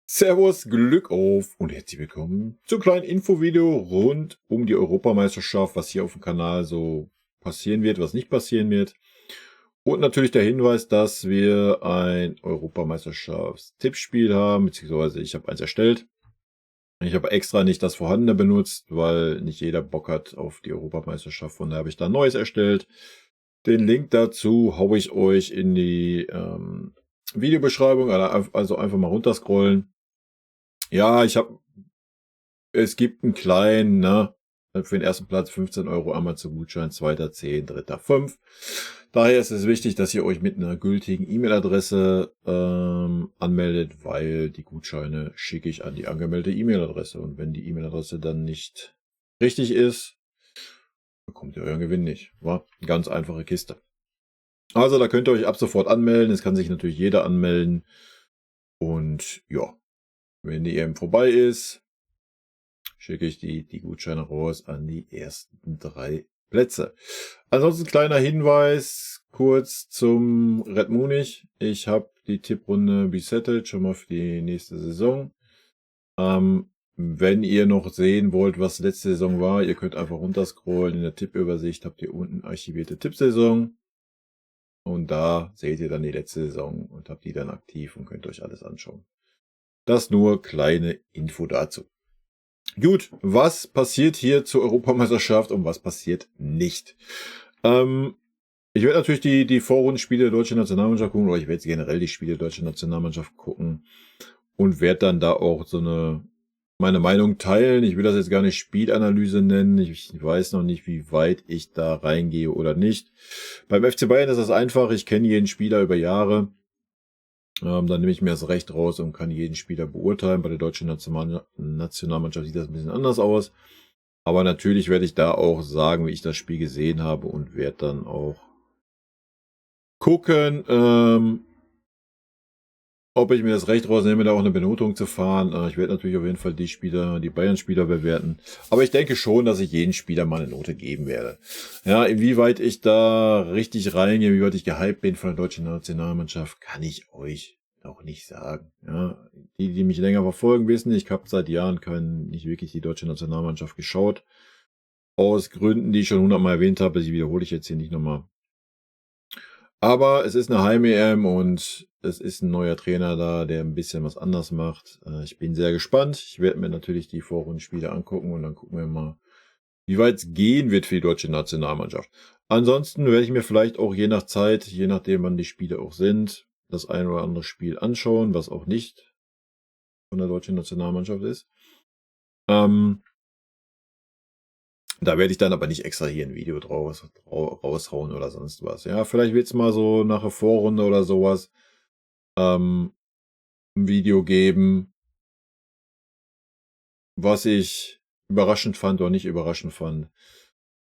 Servus, Glück auf und herzlich willkommen zu einem kleinen Infovideo rund um die Europameisterschaft, was hier auf dem Kanal so passieren wird, was nicht passieren wird. Und natürlich der Hinweis, dass wir ein Europameisterschafts-Tippspiel haben, beziehungsweise ich habe eins erstellt. Ich habe extra nicht das vorhandene benutzt, weil nicht jeder Bock hat auf die Europameisterschaft. Von daher habe ich da ein neues erstellt. Den Link dazu haue ich euch in die Videobeschreibung, also einfach mal runterscrollen. Ja, es gibt einen kleinen, ne, für den ersten Platz 15 Euro Amazon-Gutschein, zweiter 10, dritter 5. Daher ist es wichtig, dass ihr euch mit einer gültigen E-Mail-Adresse anmeldet, weil die Gutscheine schicke ich an die angemeldete E-Mail-Adresse. Und wenn die E-Mail-Adresse dann nicht richtig ist, bekommt ihr euren Gewinn nicht. War eine ganz einfache Kiste. Also da könnt ihr euch ab sofort anmelden. Es kann sich natürlich jeder anmelden. Und ja, wenn die EM vorbei ist, schicke ich die Gutscheine raus an die ersten 3 Plätze. Ansonsten kleiner Hinweis kurz zum Red Munich. Ich habe die Tipprunde besettet, schon mal für die nächste Saison. Wenn ihr noch sehen wollt, was letzte Saison war, ihr könnt einfach runterscrollen. In der Tippübersicht habt ihr unten archivierte Tippsaison. Und da seht ihr dann die letzte Saison und habt die dann aktiv und könnt euch alles anschauen. Das nur kleine Info dazu. Gut, was passiert hier zur Europameisterschaft und was passiert nicht? Ich werde natürlich die Vorrundenspiele der deutschen Nationalmannschaft gucken, oder ich werde generell die Spiele der deutschen Nationalmannschaft gucken und werde dann da auch meine Meinung teilen. Ich will das jetzt gar nicht Spielanalyse nennen. Ich weiß noch nicht, wie weit ich da reingehe oder nicht. Beim FC Bayern ist das einfach. Ich kenne jeden Spieler über Jahre. Dann nehme ich mir das Recht raus und kann jeden Spieler beurteilen. Bei der deutschen Nationalmannschaft sieht das ein bisschen anders aus. Aber natürlich werde ich da auch sagen, wie ich das Spiel gesehen habe und werde dann auch gucken, ob ich mir das Recht rausnehme, da auch eine Benotung zu fahren. Ich werde natürlich auf jeden Fall die Bayern-Spieler bewerten. Aber ich denke schon, dass ich jeden Spieler mal eine Note geben werde. Ja, inwieweit ich da richtig reingehe, wie weit ich gehypt bin von der deutschen Nationalmannschaft, kann ich euch auch nicht sagen. Ja, die mich länger verfolgen, wissen, ich habe seit Jahren nicht wirklich die deutsche Nationalmannschaft geschaut. Aus Gründen, die ich schon 100-mal erwähnt habe, die wiederhole ich jetzt hier nicht nochmal. Aber es ist eine Heim-EM und es ist ein neuer Trainer da, der ein bisschen was anders macht. Ich bin sehr gespannt. Ich werde mir natürlich die Vorrundenspiele angucken und dann gucken wir mal, wie weit es gehen wird für die deutsche Nationalmannschaft. Ansonsten werde ich mir vielleicht auch je nach Zeit, je nachdem wann die Spiele auch sind, das ein oder andere Spiel anschauen, was auch nicht von der deutschen Nationalmannschaft ist. Da werde ich dann aber nicht extra hier ein Video raushauen oder sonst was. Ja, vielleicht wird es mal so nach der Vorrunde oder sowas ein Video geben, was ich überraschend fand oder nicht überraschend fand.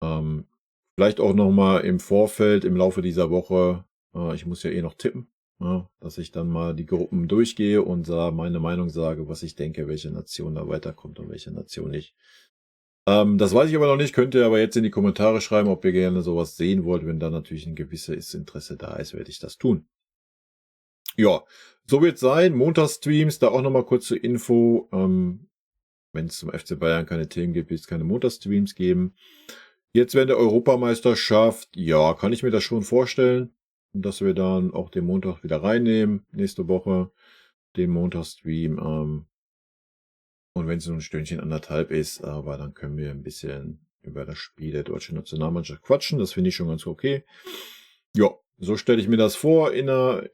Vielleicht auch nochmal im Vorfeld, im Laufe dieser Woche, ich muss ja eh noch tippen, ja, dass ich dann mal die Gruppen durchgehe und meine Meinung sage, was ich denke, welche Nation da weiterkommt und welche Nation nicht. Das weiß ich aber noch nicht. Könnt ihr aber jetzt in die Kommentare schreiben, ob ihr gerne sowas sehen wollt. Wenn da natürlich ein gewisses Interesse da ist, werde ich das tun. Ja, so wird es sein. Montagsstreams, da auch nochmal kurz zur Info. Wenn es zum FC Bayern keine Themen gibt, wird es keine Montagsstreams geben. Jetzt während der Europameisterschaft, ja, kann ich mir das schon vorstellen, dass wir dann auch den Montag wieder reinnehmen, nächste Woche, den Montagsstream. Und wenn es nur ein Stündchen anderthalb ist, aber dann können wir ein bisschen über das Spiel der deutschen Nationalmannschaft quatschen. Das finde ich schon ganz okay. Ja, so stelle ich mir das vor in der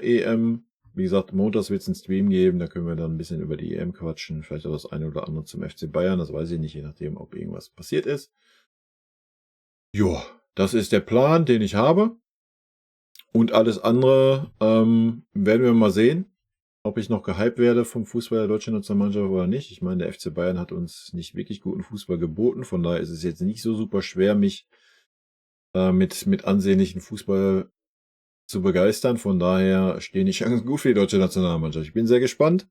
EM. Wie gesagt, montags wird es einen Stream geben, da können wir dann ein bisschen über die EM quatschen. Vielleicht auch das eine oder andere zum FC Bayern, das weiß ich nicht, je nachdem, ob irgendwas passiert ist. Ja, das ist der Plan, den ich habe. Und alles andere werden wir mal sehen, ob ich noch gehypt werde vom Fußball der deutschen Nationalmannschaft oder nicht. Ich meine, der FC Bayern hat uns nicht wirklich guten Fußball geboten. Von daher ist es jetzt nicht so super schwer, mich mit ansehnlichen Fußball zu begeistern. Von daher stehen die Chancen gut für die deutsche Nationalmannschaft. Ich bin sehr gespannt.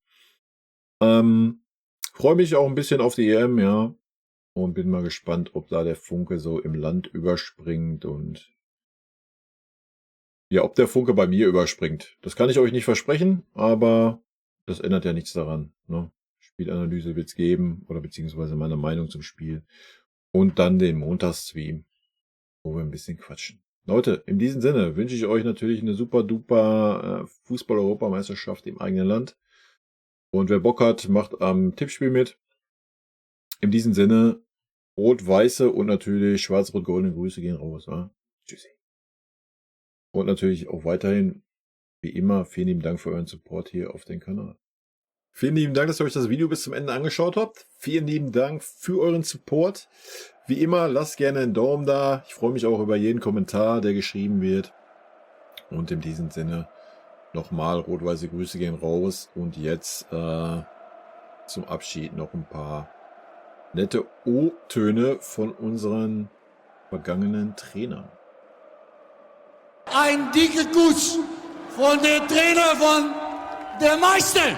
Freue mich auch ein bisschen auf die EM, ja. Und bin mal gespannt, ob da der Funke so im Land überspringt und ja, ob der Funke bei mir überspringt. Das kann ich euch nicht versprechen, aber das ändert ja nichts daran. Ne? Spielanalyse wird es geben oder beziehungsweise meine Meinung zum Spiel. Und dann den Montagsstream, wo wir ein bisschen quatschen. Leute, in diesem Sinne wünsche ich euch natürlich eine super duper Fußball-Europameisterschaft im eigenen Land. Und wer Bock hat, macht am Tippspiel mit. In diesem Sinne, rot-weiße und natürlich schwarz-rot-goldene Grüße gehen raus. Ja? Tschüssi. Und natürlich auch weiterhin, wie immer, vielen lieben Dank für euren Support hier auf den Kanal. Vielen lieben Dank, dass ihr euch das Video bis zum Ende angeschaut habt. Vielen lieben Dank für euren Support. Wie immer, lasst gerne einen Daumen da. Ich freue mich auch über jeden Kommentar, der geschrieben wird. Und in diesem Sinne nochmal rot-weiße Grüße gehen raus. Und jetzt zum Abschied noch ein paar nette O-Töne von unseren vergangenen Trainern. Ein dicker Kuss von der Trainer von der Meister.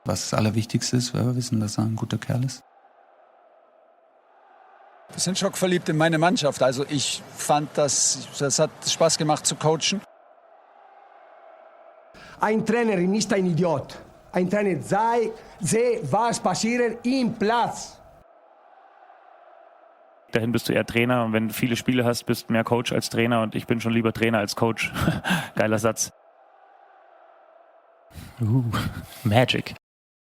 Was das Allerwichtigste ist, weil wir wissen, dass er ein guter Kerl ist. Wir sind schockverliebt in meine Mannschaft. Also ich fand, das hat Spaß gemacht zu coachen. Ein Trainer ist nicht ein Idiot. Ein Trainer sehe, was passiert im Platz. Dahin bist du eher Trainer und wenn du viele Spiele hast, bist du mehr Coach als Trainer und ich bin schon lieber Trainer als Coach. Geiler Satz. Magic.